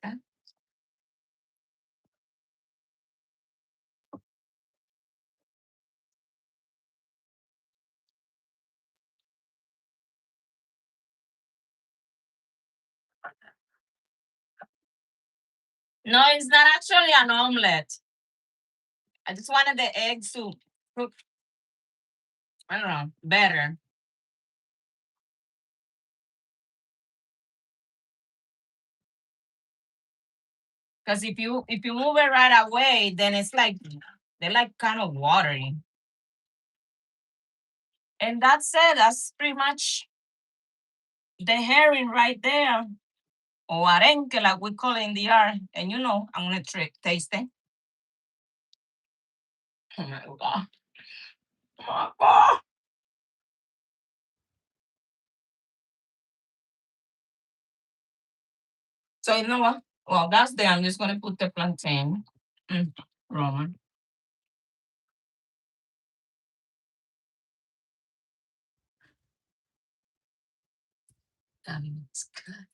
Okay. No, it's not actually an omelet. I just wanted the eggs to cook, I don't know, better. Because if you move it right away, then it's like they're like kind of watery. And that's it. That's pretty much the herring right there. Or arenque, like we call it in the art. And I'm gonna taste it. Oh my god. Oh my god. So you know what? Well, that's there. I'm just gonna put the plantain. Mm, Roman. That looks good.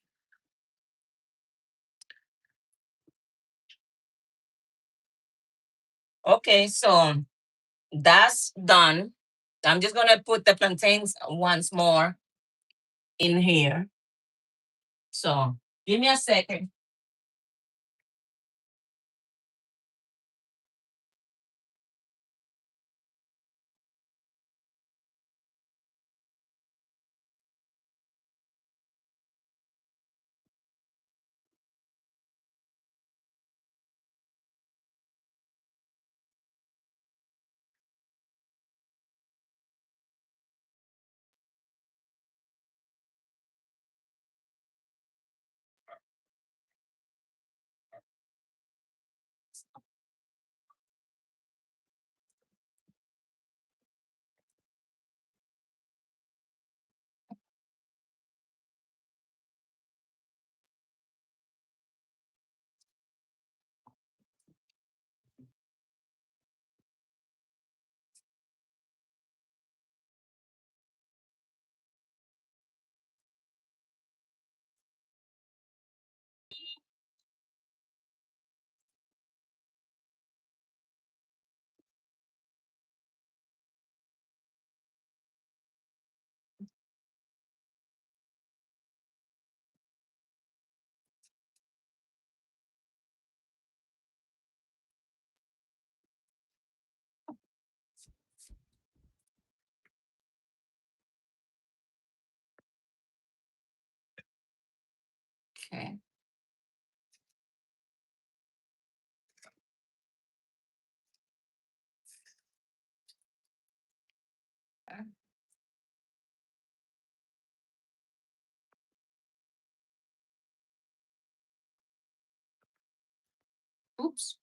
Okay, so that's done. I'm just gonna put the plantains once more in here. So give me a second. Okay. Oops.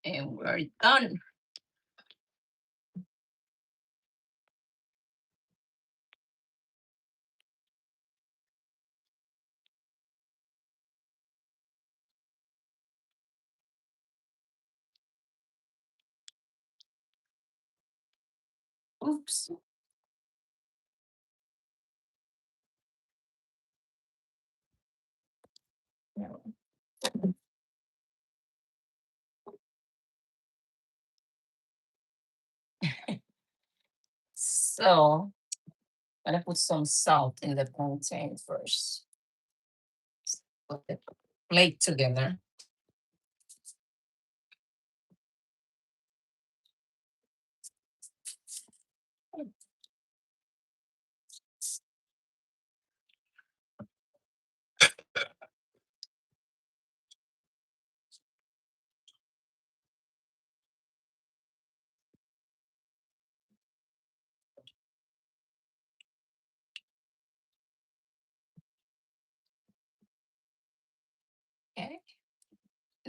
And we're done. Oops. So I'm gonna put some salt in the plantain first. Put the plate together.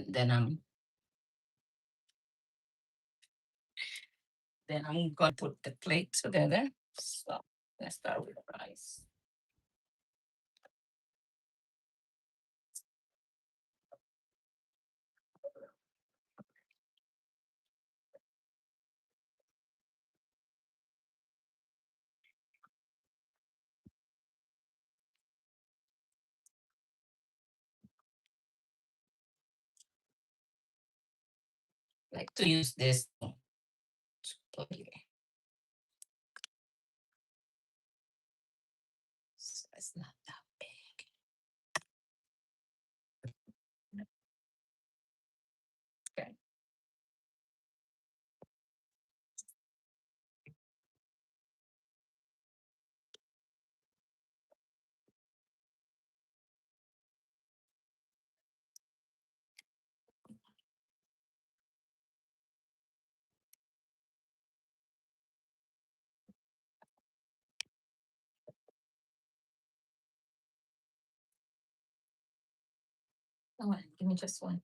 Then I'm gonna put the plate together. So let's start with the rice. Like to use this to play. So it's not that big. Okay. Come on, give me just one.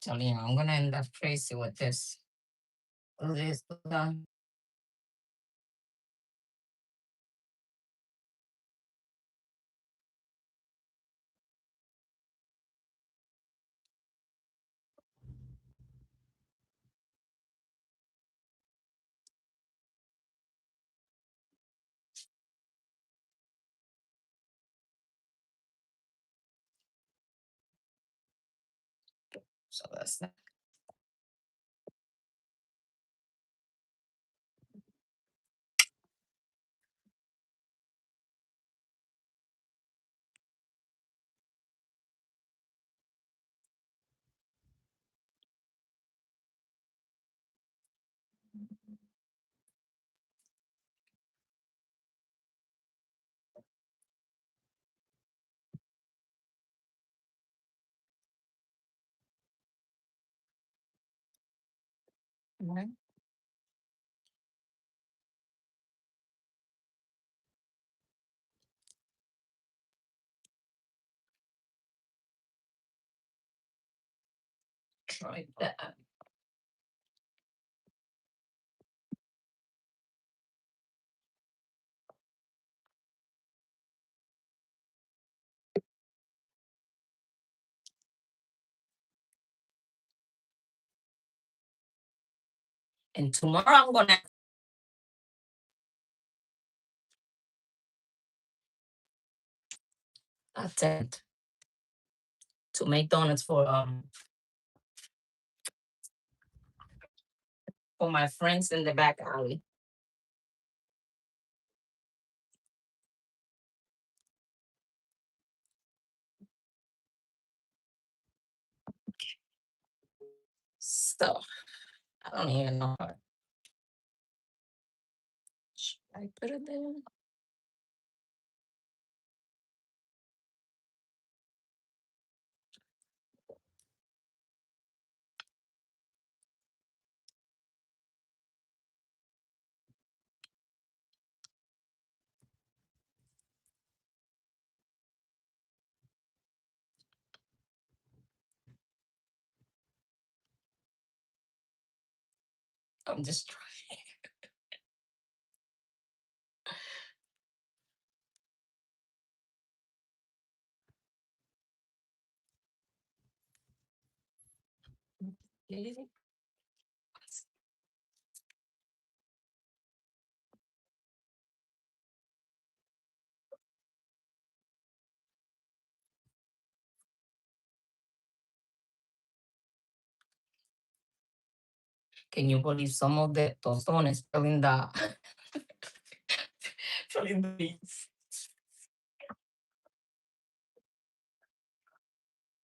Telling you, I'm gonna end up crazy with this. This done. So that's that. Right. Try that. And tomorrow I'm gonna attempt to make donuts for my friends in the back alley. So I don't even know how should I put it there. I'm just trying. Can you believe some of the tostones filling the filling the beans?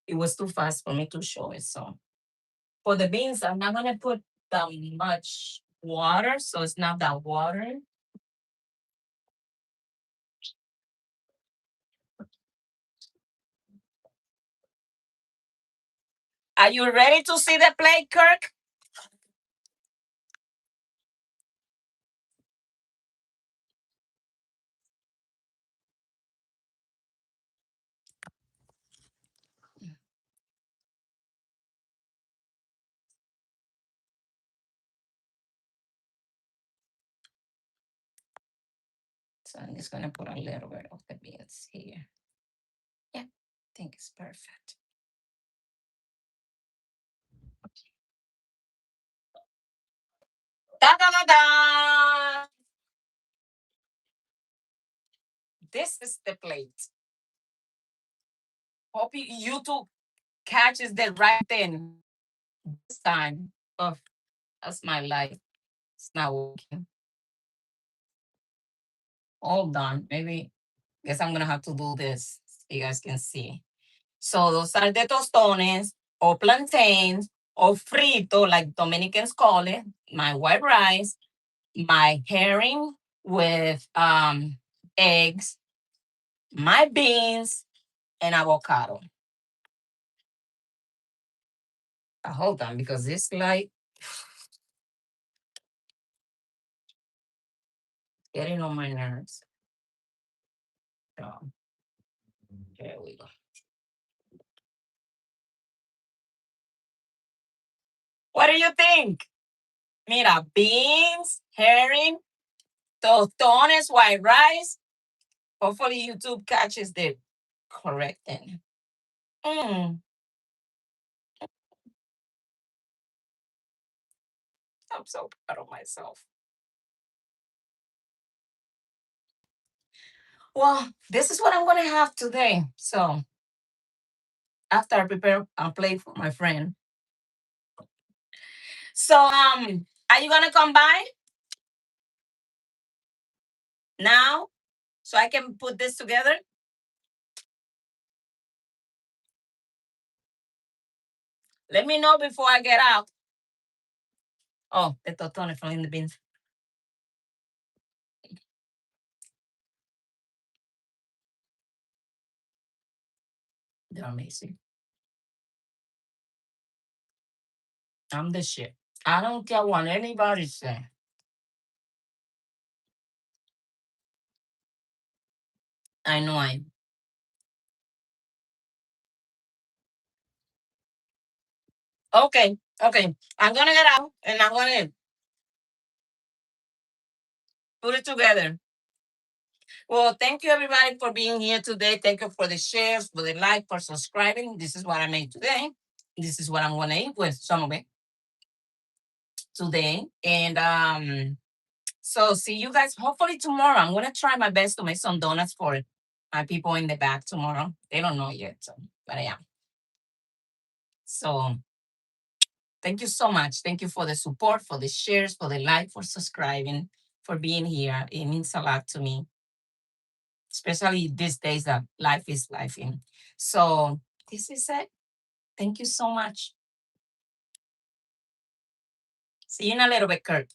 It was too fast for me to show it. So for the beans, I'm not gonna put that much water, so it's not that water. Are you ready to see the plate, Kirk? So I'm just gonna put a little bit of the beans here. Yeah, I think it's perfect. Da da da da! This is the plate. Hope YouTube catches the right thing this time. Oh, that's my life. It's not working. Hold on. Maybe, guess I'm gonna have to do this so you guys can see. So those are the tostones or plantains or frito, like Dominicans call it. My white rice, my herring with eggs, my beans, and avocado. Hold on, because this light getting on my nerves. So, here we go. What do you think? Mira, beans, herring, tostones, white rice. Hopefully YouTube catches the correct thing. Mm, I'm so proud of myself. Well, this is what I'm gonna have today. So after I prepare a plate for my friend. So are you gonna come by now so I can put this together? Let me know before I get out. Oh, the totones from in the beans. They're amazing. I'm the shit. I don't care what anybody say. I know I. Okay, okay. I'm gonna get out and I'm gonna put it together. Well, thank you everybody for being here today. Thank you for the shares, for the like, for subscribing. This is what I made today. This is what I'm gonna eat with some of it today. And so see you guys hopefully tomorrow. I'm gonna try my best to make some donuts for my people in the back tomorrow. They don't know yet, so, but I am. So thank you so much. Thank you for the support, for the shares, for the like, for subscribing, for being here. It means a lot to me, especially these days that life is life in. So this is it. Thank you so much. See you in a little bit, Kurt.